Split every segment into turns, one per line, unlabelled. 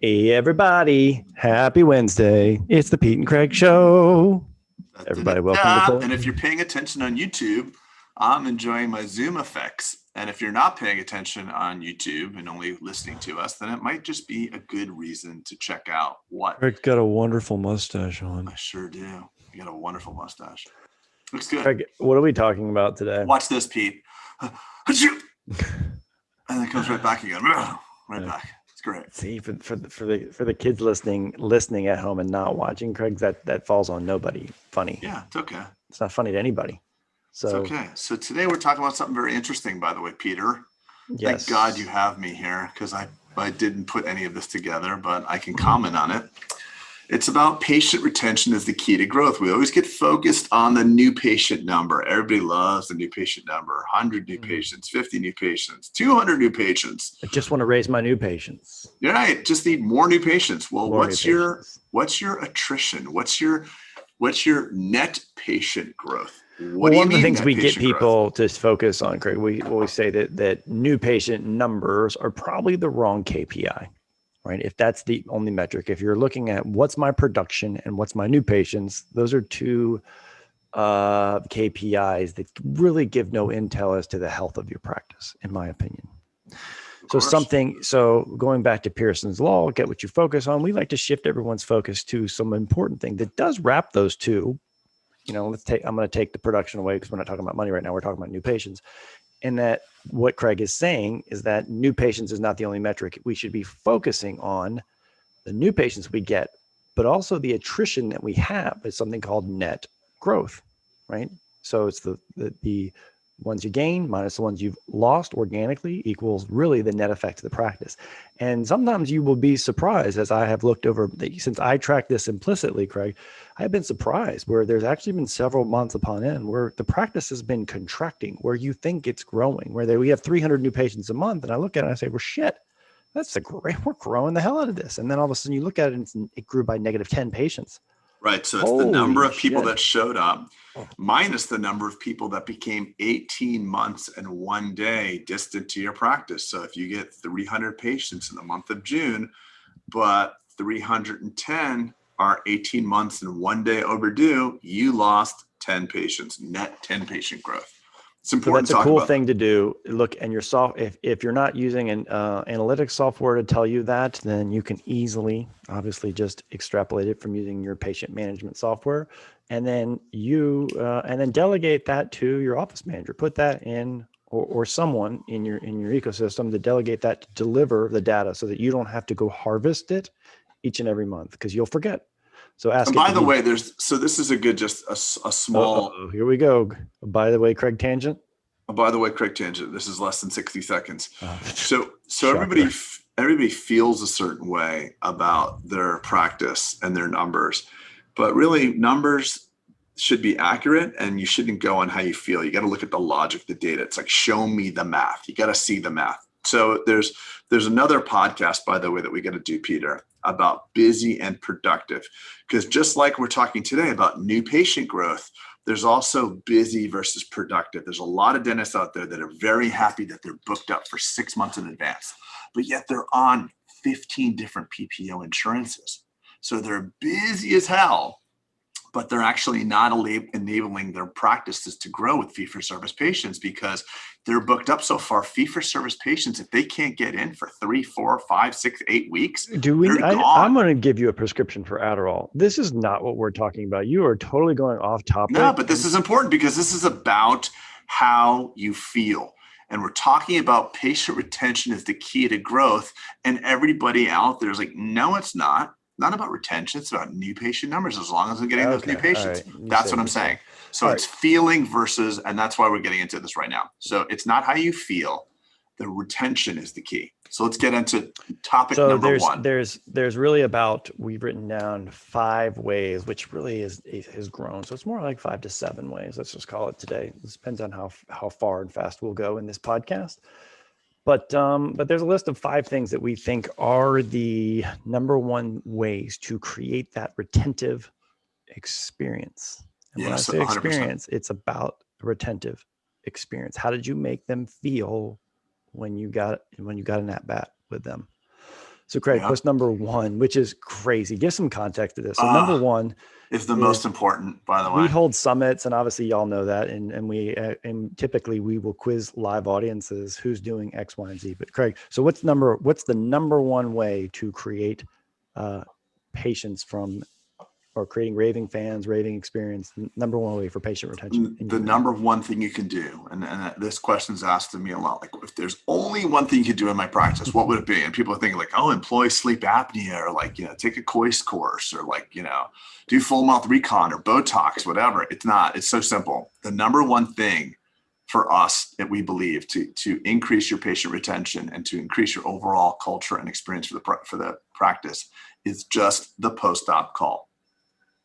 Hey, everybody. Happy Wednesday. It's the Pete and Craig Show. Everybody, welcome to Bulden.
And if you're paying attention on YouTube, I'm enjoying my Zoom effects. And if you're not paying attention on YouTube and only listening to us, then it might just be a good reason to check out what.
Craig's got a wonderful mustache on.
I sure do. You got a wonderful mustache. Looks good.
Craig, what are we talking about today?
Watch this, Pete. And it comes right back again. Right back. It's great.
See, for the kids listening at home and not watching, Craig, that falls on nobody. Funny.
Yeah, it's okay.
It's not funny to anybody. So
it's okay. So today we're talking about something very interesting, by the way, Peter.
Yes.
Thank God you have me here, because I didn't put any of this together, but I can comment on it. It's about patient retention as the key to growth. We always get focused on the new patient number. Everybody loves the new patient number. 100 new patients, 50 new patients, 200 new patients.
I just want to raise my new patients.
You're right. Just need more new patients. Well,
More
what's
new
your
patients.
attrition? What's your net patient growth?
One of the things we get people to focus on, Craig, we always say that new patient numbers are probably the wrong KPI, right? If that's the only metric, if you're looking at what's my production and what's my new patients, those are two KPIs that really give no intel as to the health of your practice, in my opinion. So going back to Pearson's law, get what you focus on. We like to shift everyone's focus to some important thing that does wrap those two. I'm going to take the production away because we're not talking about money right now. We're talking about new patients. And that what Craig is saying is that new patients is not the only metric. We should be focusing on the new patients we get, but also the attrition that we have is something called net growth, right? So it's the ones you gain minus the ones you've lost organically equals really the net effect of the practice. And sometimes you will be surprised, as I have looked over, since I track this implicitly, Craig, I've been surprised where there's actually been several months upon end where the practice has been contracting, where you think it's growing, we have 300 new patients a month. And I look at it and I say, well, shit, we're growing the hell out of this. And then all of a sudden you look at it and it grew by negative 10 patients.
Right. So it's the number of people that showed up minus the number of people that became 18 months and 1 day distant to your practice. So if you get 300 patients in the month of June, but 310 are 18 months and 1 day overdue, you lost 10 patients, net 10 patient growth. It's important.
So that's a cool thing to do. Look, and your if you're not using an analytics software to tell you that, then you can easily, obviously, just extrapolate it from using your patient management software, and then delegate that to your office manager. Put that in, or someone in your ecosystem to delegate that to deliver the data, so that you don't have to go harvest it each and every month because you'll forget. So ask.
And by the way, this is a good, just a small.
Here we go. By the way, Craig tangent.
This is less than 60 seconds. So everybody feels a certain way about their practice and their numbers, but really numbers should be accurate, and you shouldn't go on how you feel. You got to look at the logic, the data. It's like, show me the math. You got to see the math. So there's another podcast, by the way, that we got to do, Peter, about busy and productive, because just like we're talking today about new patient growth, there's also busy versus productive. There's a lot of dentists out there that are very happy that they're booked up for 6 months in advance, but yet they're on 15 different PPO insurances. So they're busy as hell, but they're actually not enabling their practices to grow with fee-for-service patients because they're booked up so far. Fee-for-service patients, if they can't get in for 3, 4, 5, 6, 8 weeks,
I'm going to give you a prescription for Adderall. This is not what we're talking about. You are totally going off topic.
No, but this is important because this is about how you feel. And we're talking about patient retention as the key to growth. And everybody out there is like, no, it's not. Not about retention. It's about new patient numbers. As long as we're getting those new patients, that's what I'm saying. So it's feeling versus, and that's why we're getting into this right now. So it's not how you feel. The retention is the key. So let's get into topic number one.
There's really we've written down 5 ways, which really has grown. So it's more like 5 to 7 ways. Let's just call it today. This depends on how far and fast we'll go in this podcast. But there's a list of 5 things that we think are the number 1 ways to create that retentive experience. And when I say 100%. Experience, it's about a retentive experience. How did you make them feel when you got an at bat with them? So Craig,
Yeah.
what's number one, which is crazy? Give some context to this. So number one
is the most important, by the way.
We hold summits, and obviously y'all know that. And typically we will quiz live audiences who's doing X, Y, and Z. But Craig, so what's the number one way to create patients from, or creating raving fans, raving experience, number one way for patient retention?
The number one thing you can do, and this question is asked to me a lot, like, if there's only one thing you could do in my practice, what would it be? And people are thinking like, oh, employ sleep apnea, or like, take a COIS course, or like, do full mouth recon or Botox, whatever. It's not. It's so simple. The number one thing for us that we believe to increase your patient retention and to increase your overall culture and experience for the practice is just the post-op call.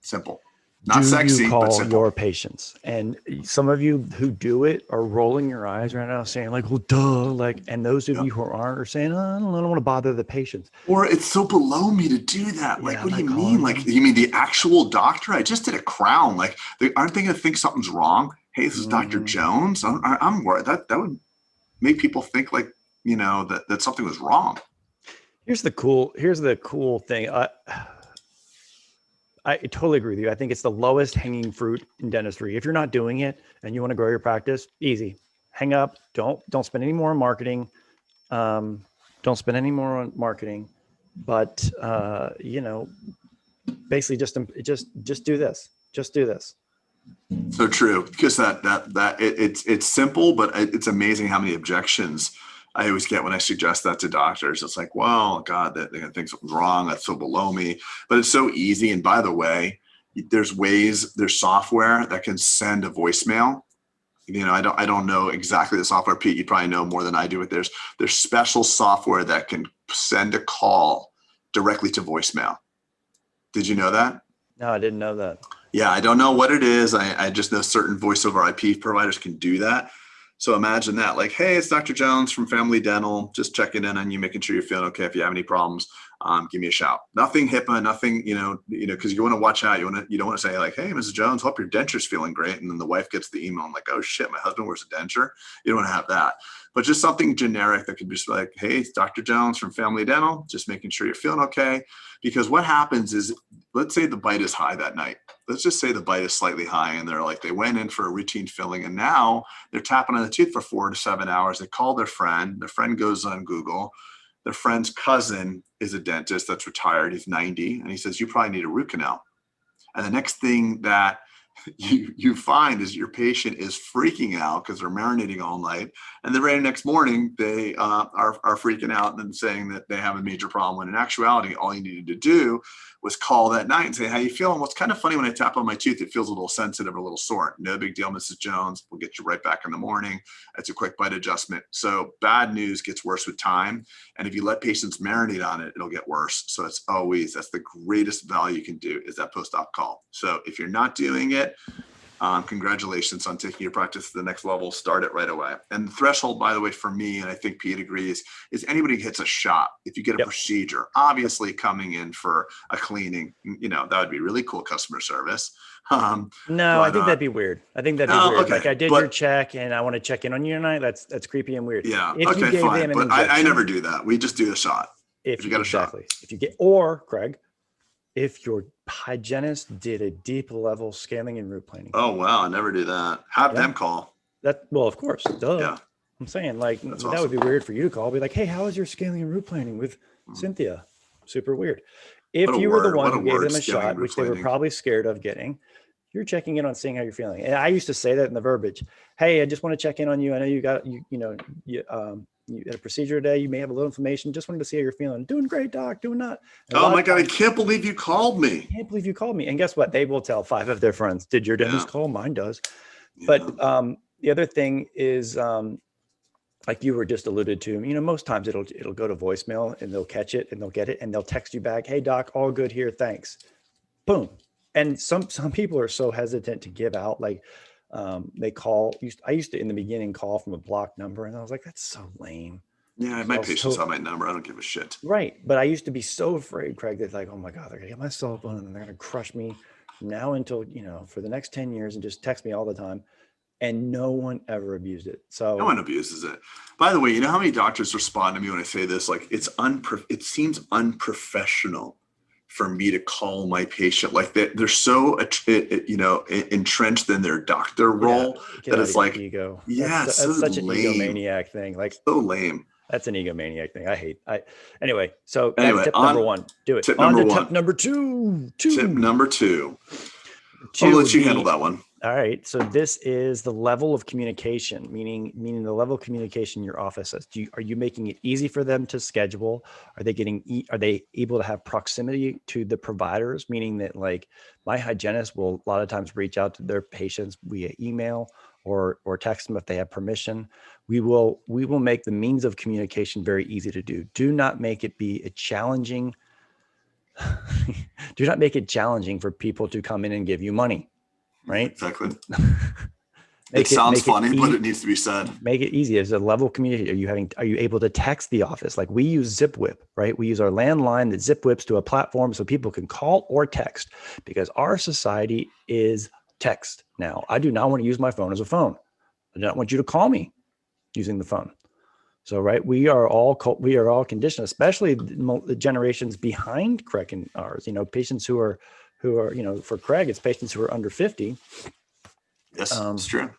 Simple. Not sexy,
you call
but simple.
Your patients? And some of you who do it are rolling your eyes right now saying like, well, duh, like, and those of you who aren't are saying, oh, I don't want to bother the patients.
Or it's so below me to do that. Like, what do you mean? Like, you mean the actual doctor? I just did a crown. Like, aren't they going to think something's wrong? Hey, this is Dr. Jones. I'm worried that would make people think like, that something was wrong.
Here's the cool thing. I totally agree with you. I think it's the lowest hanging fruit in dentistry. If you're not doing it and you want to grow your practice, easy. Hang up. Don't spend any more on marketing. Don't spend any more on marketing. But basically just do this. Just do this.
So true, because it's simple, but it's amazing how many objections I always get when I suggest that to doctors. It's like, well, God, they're going to think something's wrong. That's so below me. But it's so easy. And by the way, there's software that can send a voicemail. I don't know exactly the software, Pete. You probably know more than I do. But there's special software that can send a call directly to voicemail. Did you know that?
No, I didn't know that.
Yeah, I don't know what it is. I just know certain voice over IP providers can do that. So imagine that, like, hey, it's Dr. Jones from Family Dental, just checking in on you, making sure you're feeling okay. If you have any problems, give me a shout. Nothing HIPAA, nothing, because you want to watch out. You don't want to say like, hey, Mrs. Jones, hope your denture's feeling great. And then the wife gets the email. I'm like, oh shit, my husband wears a denture. You don't want to have that. But just something generic that could be just like, hey, it's Dr. Jones from Family Dental, just making sure you're feeling okay. Because what happens is, let's say the bite is high that night. Let's just say the bite is slightly high and they went in for a routine filling and now they're tapping on the tooth for 4 to 7 hours. They call their friend goes on Google. Their friend's cousin is a dentist that's retired. He's 90. And he says, you probably need a root canal. And the next thing that you find is your patient is freaking out because they're marinating all night. And the very next morning, they are freaking out and saying that they have a major problem. When in actuality, all you needed to do was call that night and say, how you feeling? What's kind of funny when I tap on my tooth, it feels a little sensitive, a little sore. No big deal, Mrs. Jones. We'll get you right back in the morning. It's a quick bite adjustment. So bad news gets worse with time. And if you let patients marinate on it, it'll get worse. So that's the greatest value you can do is that post-op call. So if you're not doing it, congratulations on taking your practice to the next level. Start it right away. And the threshold, by the way, for me, and I think Pete agrees, is anybody gets a shot. If you get a procedure, obviously coming in for a cleaning, that would be really cool customer service.
I think that'd be weird. Weird.
Okay.
Like I did your check and I want to check in on you tonight. That's creepy and weird.
Yeah. Okay, fine. But I never do that. We just do the shot. If you got a shot. If you get,
or Craig, if your hygienist did a deep level scaling and root planing.
Oh, wow. I never do that. Have them call.
Well, of course. Duh.
Yeah.
I'm saying that would be weird for you to call. Be like, hey, how is your scaling and root planing with Cynthia? Super weird. If you were the one who gave them a shot, which they were probably scared of getting, you're checking in on seeing how you're feeling. And I used to say that in the verbiage. Hey, I just want to check in on you. I know you had a procedure today. You may have a little inflammation. Just wanted to see how you're feeling. Doing great, doc. Doing not.
Oh my God. I can't believe you called me.
I can't believe you called me. And guess what? They will tell 5 of their friends. Did your dentist call? Mine does. Yeah. But the other thing is, like you were just alluded to, most times it'll go to voicemail and they'll catch it and they'll get it and they'll text you back. Hey doc, all good here. Thanks. Boom. And some people are so hesitant to give out, like, they call. I used to in the beginning call from a blocked number, and I was like, "That's so lame."
Yeah, my patients have my number. I don't give a shit.
Right, but I used to be so afraid, Craig, that like, oh my God, they're gonna get my cell phone and they're gonna crush me from now until for the next 10 years and just text me all the time. and no one ever abused it. So
no one abuses it. By the way, you know how many doctors respond to me when I say this? Like, it seems unprofessional for me to call my patient. Like they're so, entrenched in their doctor role that it's like,
ego.
yeah,
That's
so
such an
lame.
egomaniac thing. Like,
So lame.
that's an egomaniac thing. Anyway, so that's
Anyway,
tip number one. Do it.
Tip
On
number
to
one.
tip number two.
Tip number two.
Two
I'll
would
let you
be,
handle that one.
all right. So this is the level of communication, meaning the level of communication in your office. Are you making it easy for them to schedule? Are they able to have proximity to the providers? Meaning that, like, my hygienist will a lot of times reach out to their patients via email or text them if they have permission. We will make the means of communication very easy to do. Do not make it be a challenging. Do not make it challenging for people to come in and give you money. Right?
Exactly. It sounds funny, but it needs to be said.
Make it easy. As a level of community, are you able to text the office? Like, we use ZipWhip, right? We use our landline that zip whips to a platform so people can call or text, because our society is text now. I do not want to use my phone as a phone. I do not want you to call me using the phone. So, right, we are all conditioned, especially the generations behind Craig and ours. Patients who are, for Craig, it's patients who are under 50.
Yes, it's true.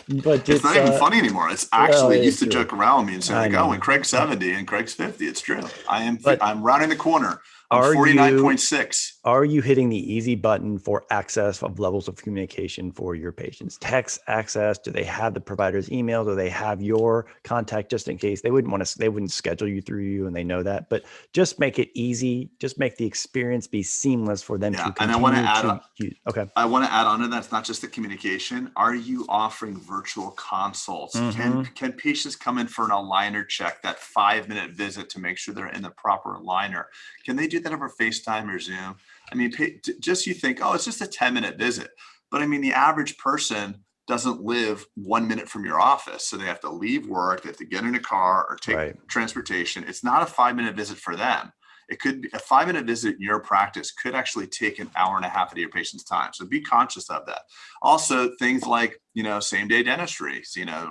But
it's not even funny anymore. It's actually, it used to joke around with me and say, like, when Craig's 70 and Craig's 50, it's true. I'm rounding the corner. I'm 49.6.
Are you hitting the easy button for access of levels of communication for your patients? Text access? Do they have the provider's email? Do they have your contact, just in case? They wouldn't schedule you through you, and they know that. But just make it easy. Just make the experience be seamless for them to continue.
And I want to add
I
want to add on to that. It's not just the communication. Are you offering virtual consults?
Mm-hmm.
Can patients come in for an aligner check, that 5-minute visit to make sure they're in the proper aligner? Can they do that over FaceTime or Zoom? I mean, just you think, it's just a 10-minute visit. But I mean, the average person doesn't live 1 minute from your office. So they have to leave work, they have to get in a car or take transportation. It's not a 5-minute visit for them. It could be a 5-minute visit in your practice could actually take an hour and a half of your patient's time. So be conscious of that. Also, things like, same day dentistry,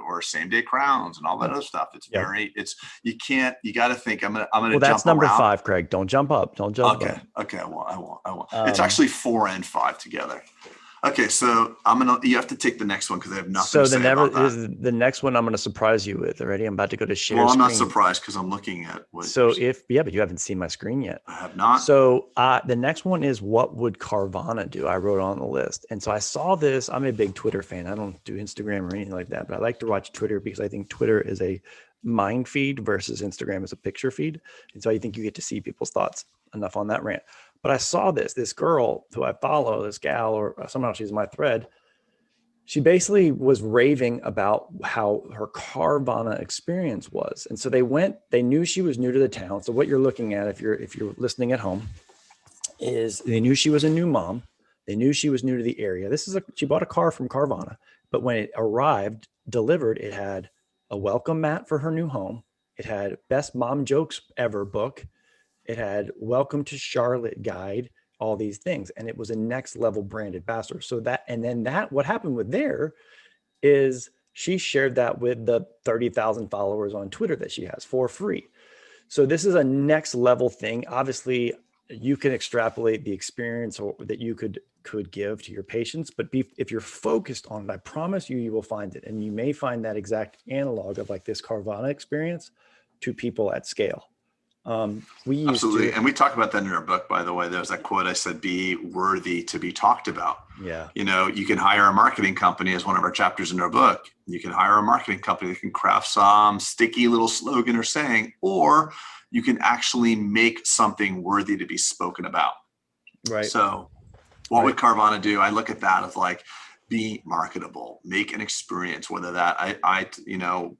or same day crowns and all that other stuff. It's you got to think, I'm going to jump
that's number
around.
5, Craig. Don't jump up.
Okay. I won't. It's actually 4 and 5 together. Okay, so you have to take the next one because I have nothing to say about that.
The next one I'm going to surprise you with already. I'm about to go to share
screen.
I'm
not surprised because I'm looking at what.
So but you haven't seen my screen yet.
I have not.
So the next one is, what would Carvana do? I wrote on the list. And so I saw this. I'm a big Twitter fan. I don't do Instagram or anything like that, but I like to watch Twitter because I think Twitter is a mind feed versus Instagram is a picture feed. And so I think you get to see people's thoughts. Enough on that rant. But I saw this girl who I follow, this gal, or somehow she's in my thread. She basically was raving about how her Carvana experience was. And so they knew she was new to the town. So what you're looking at, if you're listening at home, is they knew she was a new mom. They knew she was new to the area. She bought a car from Carvana, but when it arrived, delivered, it had a welcome mat for her new home. It had best mom jokes ever book. It had welcome to Charlotte guide, all these things. And it was a next level brand ambassador. So what happened with there is she shared that with the 30,000 followers on Twitter that she has for free. So this is a next level thing. Obviously, you can extrapolate the experience that you could give to your patients, but if you're focused on it, I promise you will find it. And you may find that exact analog of like this Carvana experience to people at scale.
Absolutely. And we talk about that in our book, by the way. There's that quote I said, be worthy to be talked about.
Yeah.
You can hire a marketing company as one of our chapters in our book. You can hire a marketing company that can craft some sticky little slogan or saying, or you can actually make something worthy to be spoken about.
Right.
So what would Carvana do? I look at that as like, be marketable, make an experience, whether that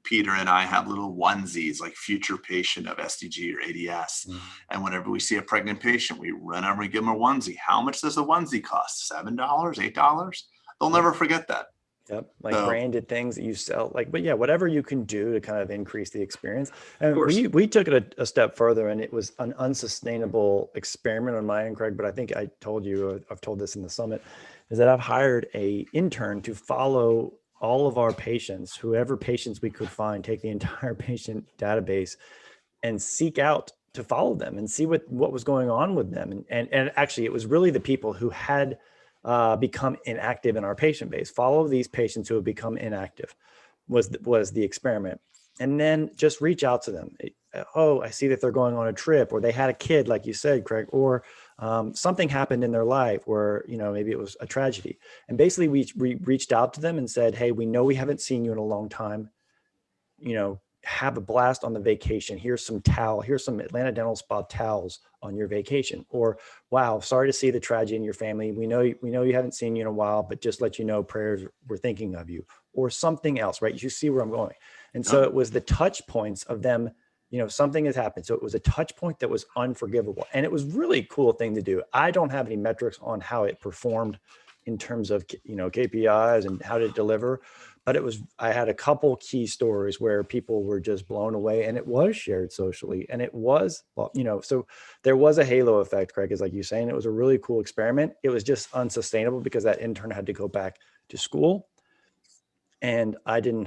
Peter and I have little onesies like future patient of SDG or ADS. Mm-hmm. And whenever we see a pregnant patient, we run over and give them a onesie. How much does a onesie cost? $7, $8? They'll never forget that.
Yep. Branded things that you sell, but yeah, whatever you can do to kind of increase the experience. And we took it a step further, and it was an unsustainable experiment on my end, Craig, but I think I've told this in the summit. is that I've hired a intern to follow all of our patients, whoever patients we could find, take the entire patient database and seek out to follow them and see what was going on with them. And actually it was really the people who had become inactive in our patient base. Follow these patients who have become inactive was the experiment. And then just reach out to them. Oh, I see that they're going on a trip, or they had a kid, like you said, Craig, or something happened in their life where, maybe it was a tragedy. And basically we reached out to them and said, hey, we know we haven't seen you in a long time. Have a blast on the vacation. Here's some Atlanta Dental Spa towels on your vacation. Or, wow, sorry to see the tragedy in your family. We know you haven't seen you in a while, but just let you know, prayers, we're thinking of you, or something else, right? You see where I'm going. And so it was the touch points of them, something has happened. So it was a touch point that was unforgivable. And it was really a cool thing to do. I don't have any metrics on how it performed in terms of, KPIs and how to deliver. But I had a couple key stories where people were just blown away, and it was shared socially, and it was, so there was a halo effect, Craig, is like you saying. It was a really cool experiment. It was just unsustainable because that intern had to go back to school, and I didn't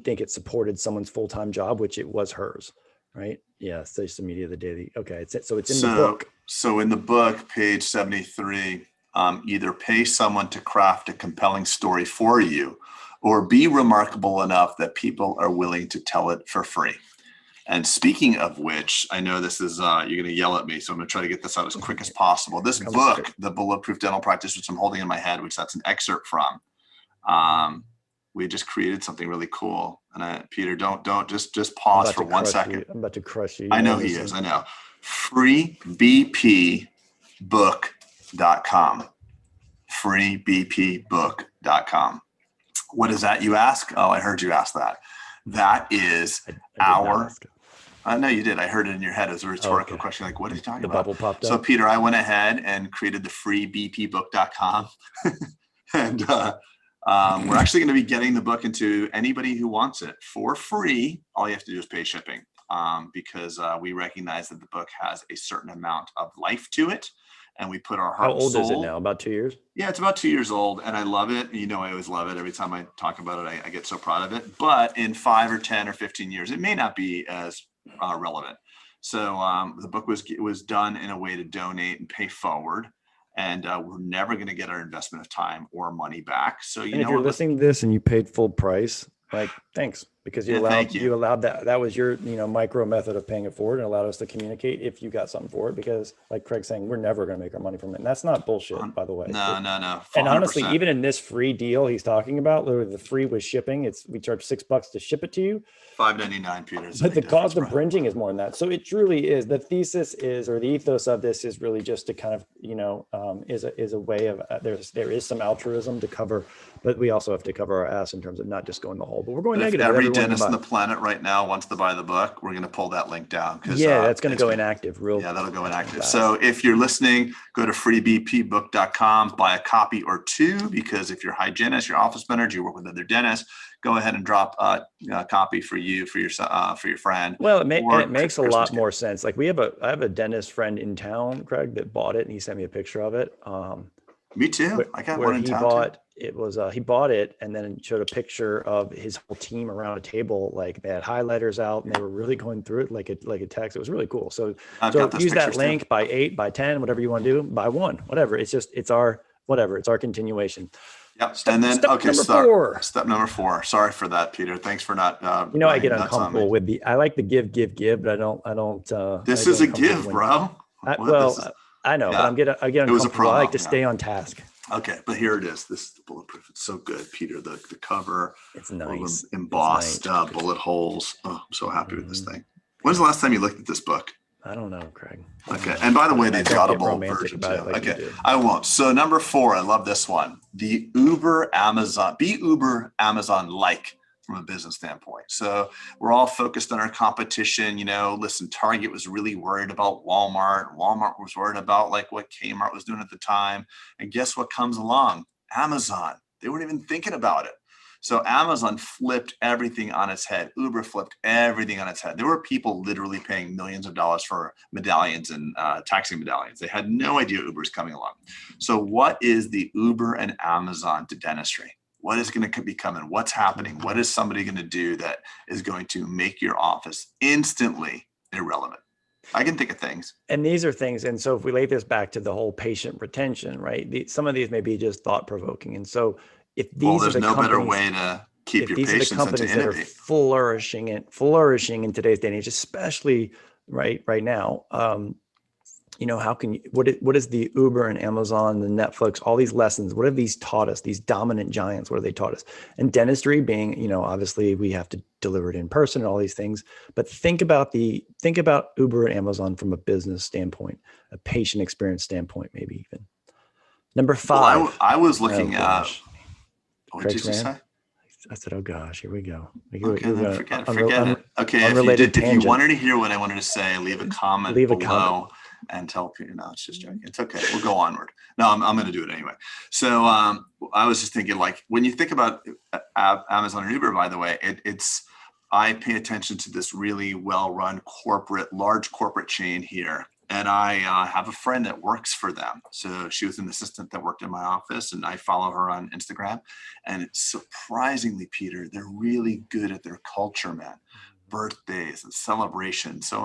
think it supported someone's full-time job, which it was hers, right? Yeah, social media, the daily. Okay, so it's in the book.
So in the book, page 73, either pay someone to craft a compelling story for you, or be remarkable enough that people are willing to tell it for free. And speaking of which, I know this is, you're going to yell at me, so I'm going to try to get this out as quick as possible. This book, The Bulletproof Dental Practice, which I'm holding in my head, which that's an excerpt from, we just created something really cool. And Peter, don't just pause for 1 second.
I'm about to crush you.
I know he is. I know. freebpbook.com. freebpbook.com. What is that, you ask? Oh, I heard you ask that. That is I know you did. I heard it in your head as a rhetorical question. Like, what are you talking about?
The bubble popped up.
So Peter, I went ahead and created the freebpbook.com. And we're actually going to be getting the book into anybody who wants it for free. All you have to do is pay shipping, because we recognize that the book has a certain amount of life to it. And we put our heart and soul.
How old is it now? About 2 years?
Yeah, it's about 2 years old. And I love it. I always love it. Every time I talk about it, I get so proud of it. But in 5 or 10 or 15 years, it may not be as relevant. So the book was done in a way to donate and pay forward. And we're never going to get our investment of time or money back. So
if you're listening to this and you paid full price, like, thanks, because you allowed that was your micro method of paying it forward, and allowed us to communicate if you got something for it. Because like Craig's saying, we're never going to make our money from it, and that's not bullshit, by the way.
No. 100%.
And honestly, even in this free deal he's talking about, literally the free was shipping. We charge $6 to ship it to you.
$5.99, Peter.
But the cost of printing is more than that. So it truly is. The thesis is, or the ethos of this is really just to kind of, is a way of there is some altruism to cover, but we also have to cover our ass in terms of not just going the whole. But we're going negative.
Every dentist on the planet right now wants to buy the book. We're going to pull that link down.
That's going to go inactive.
That'll go inactive. So if you're listening, go to freebpbook.com, buy a copy or two, because if you're a hygienist, your office manager, you work with other dentists, go ahead and drop a copy for you, for your friend.
Well, it makes a lot more sense. Like I have a dentist friend in town, Craig, that bought it, and he sent me a picture of it.
Me too. I got one in town too.
It was he bought it and then showed a picture of his whole team around a table. Like they had highlighters out and they were really going through it like a text. It was really cool. So use that link too. By 8, by 10, whatever you want to do, by 1, whatever. It's our continuation.
Yep. Step number 4. Sorry for that, Peter. Thanks for not.
I get uncomfortable with I like the give, but I don't.
This is a give, bro.
I know, but I get uncomfortable. I like to stay on task.
Okay, but here it is. This is the Bulletproof. It's so good, Peter. The cover.
It's nice.
Embossed bullet holes. Oh, I'm so happy with this thing. When's the last time you looked at this book?
I don't know, Craig.
Okay, and by the way, the Audible version too. Okay, I won't. So number 4, I love this one. Be Uber Amazon-like from a business standpoint. So we're all focused on our competition. Listen, Target was really worried about Walmart. Walmart was worried about like what Kmart was doing at the time. And guess what comes along? Amazon. They weren't even thinking about it. So Amazon flipped everything on its head. Uber flipped everything on its head. There were people literally paying millions of dollars for medallions and taxi medallions. They had no idea Uber's coming along. So what is the Uber and Amazon to dentistry? What is going to be coming? What's happening? What is somebody going to do that is going to make your office instantly irrelevant? I can think of things.
And these are things. And so if we lay this back to the whole patient retention, right? Some of these may be just thought provoking. And so if these
there's no better way to keep your patients than to innovate.
Flourishing in today's day and age, especially right now. How can you, what is the Uber and Amazon, the Netflix, all these lessons, what have these taught us? These dominant giants, what have they taught us? And dentistry being, obviously we have to deliver it in person and all these things, but think about Uber and Amazon from a business standpoint, a patient experience standpoint, maybe even. Number 5.
Well, I was looking at, what did you say?
I said, oh gosh, here we go.
Okay, forget it. Okay, if you wanted to hear what I wanted to say, leave a comment below and tell people. No, it's just joking. It's okay. We'll go onward. No, I'm going to do it anyway. So I was just thinking, like, when you think about Amazon and Uber, by the way, I pay attention to this really well-run large corporate chain here. And I have a friend that works for them. So she was an assistant that worked in my office, and I follow her on Instagram. And it's surprisingly, Peter, they're really good at their culture, man. Birthdays and celebrations. So,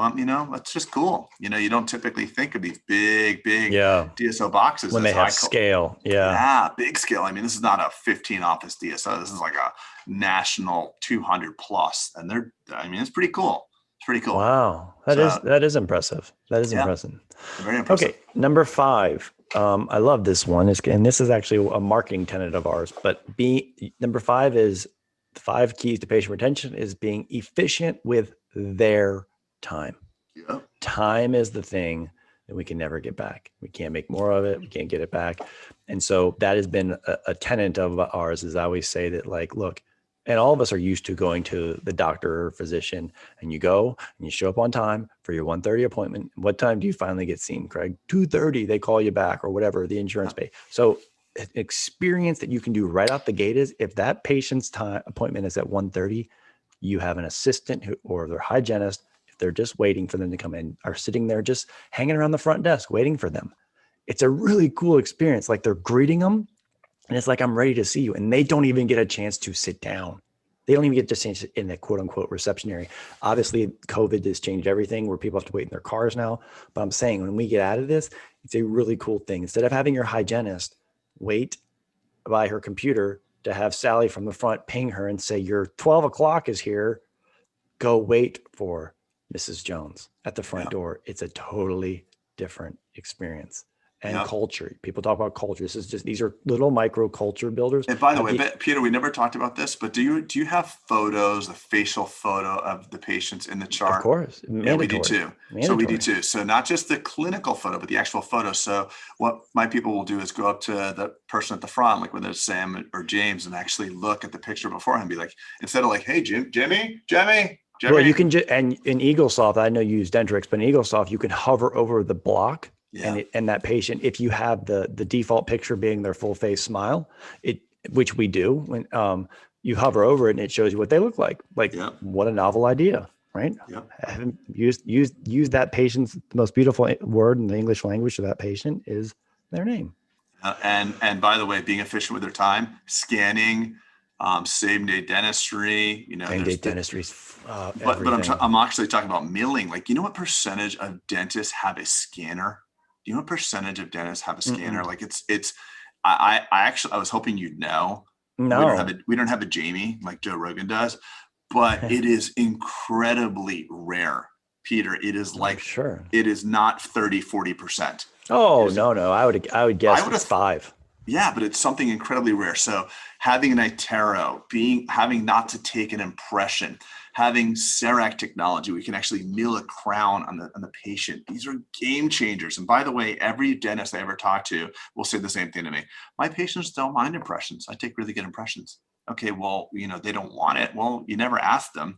that's just cool. You don't typically think of these big DSO boxes.
When they have scale.
Yeah, big scale. I mean, this is not a 15 office DSO. This is like a national 200 plus. And it's pretty cool. It's pretty cool.
Wow. That is impressive. That is impressive.
Very impressive.
Okay. Number 5. I love this one. And this is actually a marketing tenet of ours, but number 5 is the 5 keys to patient retention is being efficient with their time.
Yep.
Time is the thing that we can never get back. We can't make more of it. We can't get it back. And so that has been a tenet of ours, is I always say that, like, look, and all of us are used to going to the doctor or physician, and you go and you show up on time for your 1:30 appointment. What time do you finally get seen, Craig? 2:30, they call you back, or whatever the insurance pay. So an experience that you can do right out the gate is, if that patient's appointment is at 1:30, you have an assistant or their hygienist, if they're just waiting for them to come in, are sitting there just hanging around the front desk waiting for them. It's a really cool experience. Like, they're greeting them, and it's like, I'm ready to see you. And they don't even get a chance to sit down. They don't even get to sit in the quote unquote reception area. Obviously, COVID has changed everything, where people have to wait in their cars now. But I'm saying, when we get out of this, it's a really cool thing. Instead of having your hygienist wait by her computer to have Sally from the front ping her and say, your 12 o'clock is here, go wait for Mrs. Jones at the front door. It's a totally different experience. And culture. People talk about culture. These are little micro culture builders.
And by the way, Peter, we never talked about this, but do you have photos, a facial photo of the patients in the chart?
Of course.
Yeah, we do too. So we do too. So not just the clinical photo, but the actual photo. So what my people will do is go up to the person at the front, like whether it's Sam or James, and actually look at the picture beforehand and be like, instead of like, hey, Jimmy.
Well, you can and in EagleSoft, I know you use Dentrix, but in EagleSoft, you can hover over the block. Yeah. And that patient, if you have the default picture being their full face smile, which we do, when you hover over it and it shows you what they look like. Like, what a novel idea, right? Yeah. Use that patient's, the most beautiful word in the English language to that patient is their name.
And by the way, being efficient with their time, scanning, same day dentistry,
same day dentistry.
But I'm actually talking about milling. Like, what percentage of dentists have a scanner? Do you know what percentage of dentists have a scanner? Like, I was hoping you'd know.
No,
we don't have a Jamie like Joe Rogan does, but it is incredibly rare, Peter. It is like, it is not 30-40%.
Oh, no. I would guess it's 5.
Yeah, but it's something incredibly rare. So having an iTero, having not to take an impression, having CEREC technology, we can actually mill a crown on the patient. These are game changers. And by the way, every dentist I ever talk to will say the same thing to me. My patients don't mind impressions. I take really good impressions. Okay, well, they don't want it. Well, you never ask them.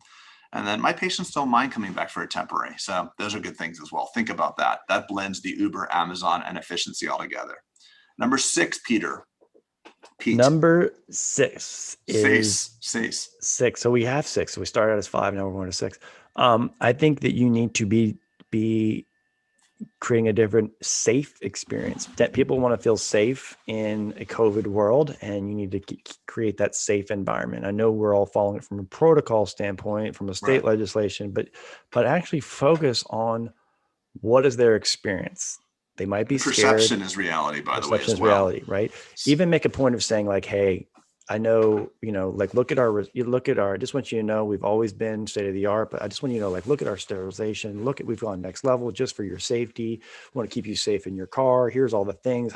And then my patients don't mind coming back for a temporary. So those are good things as well. Think about that. That blends the Uber, Amazon, and efficiency all together. Number 6, Peter, Pete.
Number 6 is
Six.
6. So we have 6. So we started out as 5. Now we're going to 6. I think that you need to be creating a different safe experience, that people want to feel safe in a COVID world, and you need to create that safe environment. I know we're all following it from a protocol standpoint, from a state legislation, but actually focus on what is their experience. They might be scared.
Perception is reality, by the way, as well.
Reality, right? Even make a point of saying like, hey, I know, like look at our, I just want you to know, we've always been state of the art, but I just want you to know, like, look at our sterilization, we've gone next level just for your safety. We want to keep you safe in your car. Here's all the things,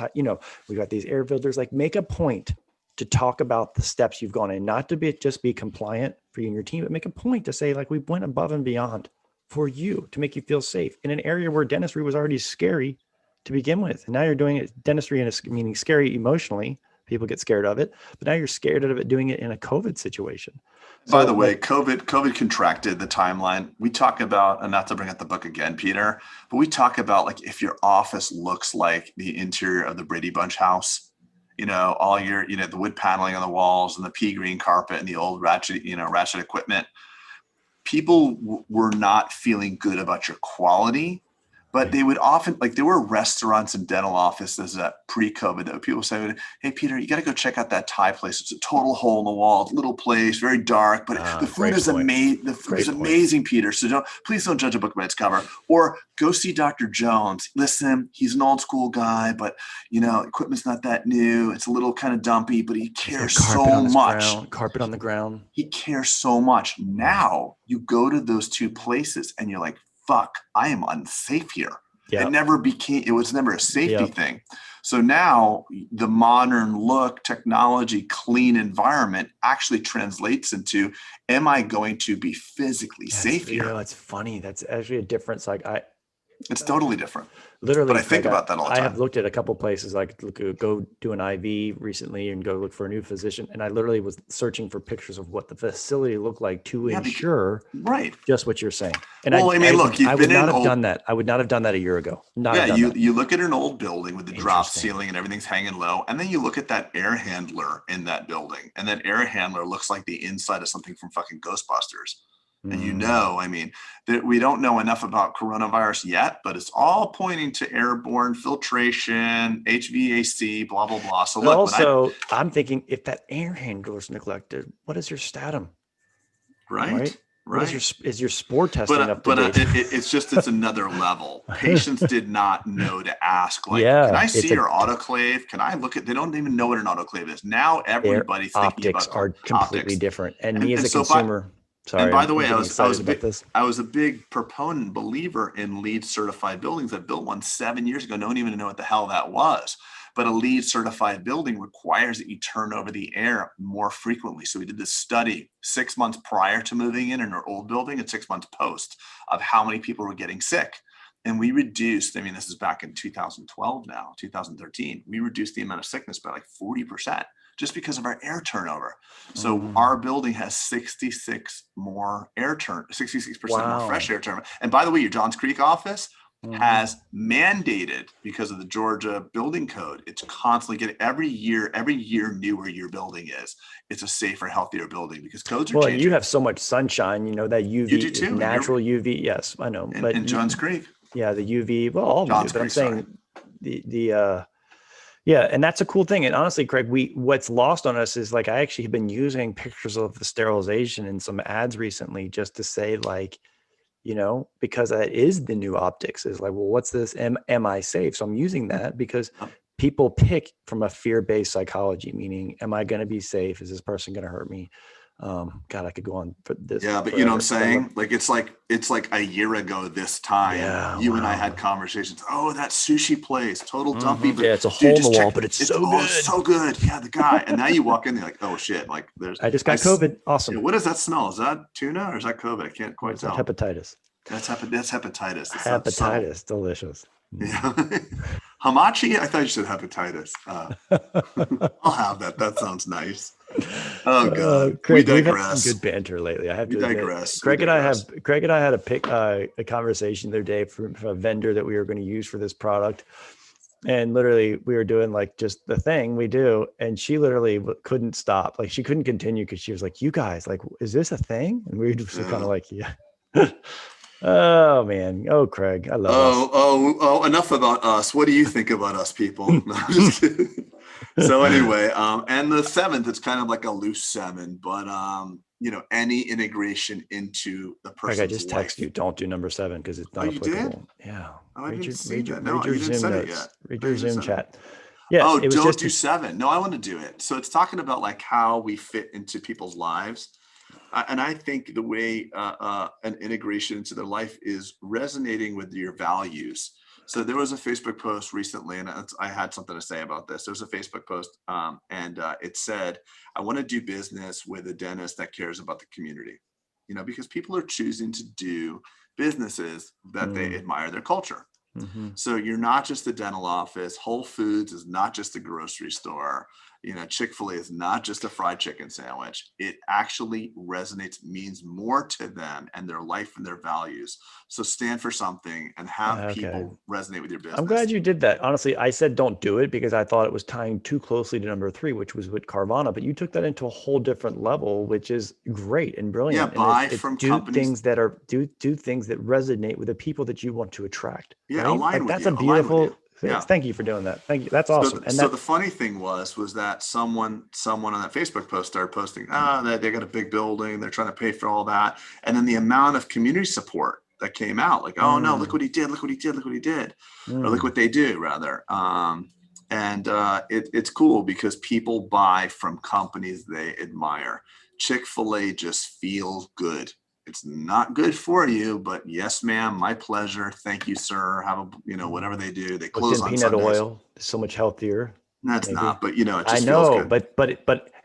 we got these air filters, like make a point to talk about the steps you've gone in, not to just be compliant for you and your team, but make a point to say like, we went above and beyond for you to make you feel safe in an area where dentistry was already scary to begin with. And now you're doing it dentistry meaning scary emotionally. People get scared of it, but now you're scared of it doing it in a COVID situation.
By the way, COVID contracted the timeline. We talk about, and not to bring up the book again, Peter, but we talk about like if your office looks like the interior of the Brady Bunch house, all your, the wood paneling on the walls and the pea green carpet and the old ratchet equipment, people were not feeling good about your quality. But they would often, like there were restaurants and dental offices that pre-COVID that people say, hey, Peter, you got to go check out that Thai place. It's a total hole in the wall, little place, very dark, but the food is amazing. The food is amazing, Peter. So please don't judge a book by its cover. Or go see Dr. Jones. Listen, he's an old school guy, but equipment's not that new. It's a little kind of dumpy, but he cares so much.
Carpet on the ground.
He cares so much. Now you go to those two places and you're like, fuck, I am unsafe here. Yep. It was never a safety thing. So now the modern look, technology, clean environment actually translates into, am I going to be physically safe here?
It's funny. That's actually a difference.
It's totally different.
Literally,
but I think about that all the time.
I have looked at a couple places, like go do an IV recently and go look for a new physician. And I literally was searching for pictures of what the facility looked like to ensure just what you're saying. And
look, I would not have
done that. I would not have done that a year ago.
You look at an old building with the drop ceiling and everything's hanging low. And then you look at that air handler in that building. And that air handler looks like the inside of something from fucking Ghostbusters. And that we don't know enough about coronavirus yet, but it's all pointing to airborne filtration, HVAC, blah, blah, blah. So look,
I'm thinking if that air handler is neglected, what is your statum?
Right.
Is your spore testing up to date?
It's another level. Patients did not know to ask, can I see your autoclave? Can I look at, they don't even know what an autoclave is. Now everybody's thinking about
optics are completely different. And me as a consumer... Sorry,
and by the way, I was a big proponent, believer in LEED certified buildings. I built one 7 years ago. No one even knew what the hell that was. But a LEED certified building requires that you turn over the air more frequently. So we did this study 6 months prior to moving in our old building and 6 months post of how many people were getting sick. And we reduced, this is back in 2012 now, 2013, we reduced the amount of sickness by like 40%. Just because of our air turnover. So our building has 66% more fresh air turnover. And by the way, your Johns Creek office has mandated, because of the Georgia building code, it's constantly getting every year newer your building is. It's a safer, healthier building because codes are changing. Well,
you have so much sunshine, that UV,
you do too,
natural UV. Yes, I know. But
in Johns Creek.
Yeah, the UV, well, all of them, but I'm saying yeah, and that's a cool thing. And honestly, Craig, what's lost on us is I actually have been using pictures of the sterilization in some ads recently just to say because that is the new optics is what's this? Am I safe? So I'm using that because people pick from a fear-based psychology, meaning, am I going to be safe? Is this person going to hurt me? God, I could go on for this.
Yeah, but forever. You know what I'm saying? It's like a year ago this time, and I had conversations. Oh, that sushi place, total dumpy. But
it's a hole in the wall, but it's so good.
So good. Yeah, the guy. And now you walk in, you're like, oh shit!
I just got COVID. Awesome.
What does that smell? Is that tuna or is that COVID? I can't quite tell.
Hepatitis.
That's hepatitis.
Hepatitis, delicious.
Yeah. Hamachi? I thought you said hepatitis. I'll have that. That sounds nice. Oh god,
Craig, we've had some good banter lately. I have to digress. Craig and I had a conversation the other day from a vendor that we were going to use for this product. And literally we were doing like just the thing we do. And she literally couldn't stop. Like she couldn't continue because she was like, you guys, like, is this a thing? And we were just kind of like, yeah. Oh man. Oh, Craig, I love us.
Enough about us. What do you think about us people? No, I'm just kidding. So anyway, and the 7th, it's kind of like a loose 7, but any integration into the
Craig,
person's
I just text
life.
you. Don't do number 7 because it's not
Oh, you did?
applicable. Yeah.
Oh, I didn't see that.
Read
No,
your
you didn't
Zoom
send it
notes.
yet.
Read
No,
your
you didn't
Zoom
send it.
chat. Yes.
Oh,
it was
don't
just
do 7. No, I want to do it. So it's talking about like how we fit into people's lives. And I think the way an integration into their life is resonating with your values. So there was a Facebook post recently, and I had something to say about this. There was a Facebook post, and it said, I want to do business with a dentist that cares about the community, because people are choosing to do businesses that they admire their culture.
Mm-hmm.
So you're not just a dental office. Whole Foods is not just a grocery store. Chick-fil-A is not just a fried chicken sandwich. It actually resonates, means more to them and their life and their values. So stand for something and have people resonate with your business.
I'm glad you did that. Honestly, I said don't do it because I thought it was tying too closely to number 3, which was with Carvana, but you took that into a whole different level, which is great and brilliant.
Yeah, buy from companies.
Things that are do things that resonate with the people that you want to attract.
Yeah,
right?
align
like
with
that's
you.
a beautiful.
Yeah.
Thank you for doing that. Thank you. That's awesome.
So the funny thing was that someone on that Facebook post started posting, they got a big building, they're trying to pay for all that, and then the amount of community support that came out, like, oh no, look what he did, or look what they do, rather. It's cool because people buy from companies they admire. Chick-fil-A just feels good. It's not good for you, but yes, ma'am, my pleasure. Thank you, sir. Have a, whatever they do. They close on
peanut
Sundays.
oil is so much healthier.
That's
maybe.
not, but it just
I know,
feels good.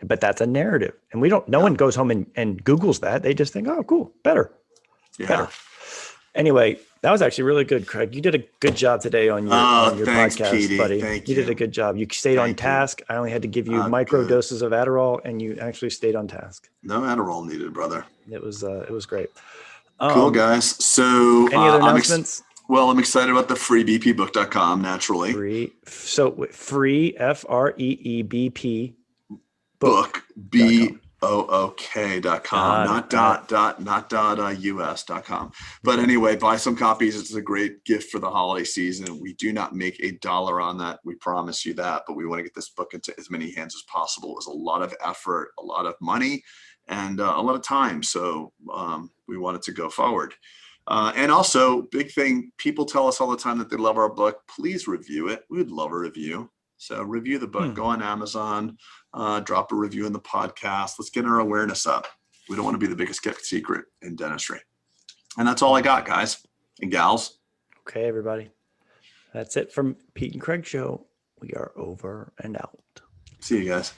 but that's a narrative, and no one goes home and Googles that. They just think, oh, cool, better. Anyway, that was actually really good, Craig. You did a good job today on your
thanks,
podcast,
Petey.
buddy.
Thank
you did a good job. You stayed on task. I only had to give you micro doses of Adderall, and you actually stayed on task.
No Adderall needed, brother.
It was great.
Cool, guys. So
any other announcements?
I'm excited about the freebpbook.com, naturally.
Free FREEBP
book, BOOK.com, not .us.com. But anyway, buy some copies. It's a great gift for the holiday season. We do not make $1 on that. We promise you that, but we want to get this book into as many hands as possible. It was a lot of effort, a lot of money, and a lot of time. So we wanted to go forward. And also, big thing, people tell us all the time that they love our book. Please review it. We would love a review. So review the book. Go on Amazon, drop a review in the podcast. Let's get our awareness up. We don't want to be the biggest kept secret in dentistry. And that's all I got, guys and gals.
Okay, everybody. That's it from Pete and Craig Show. We are over and out.
See you guys.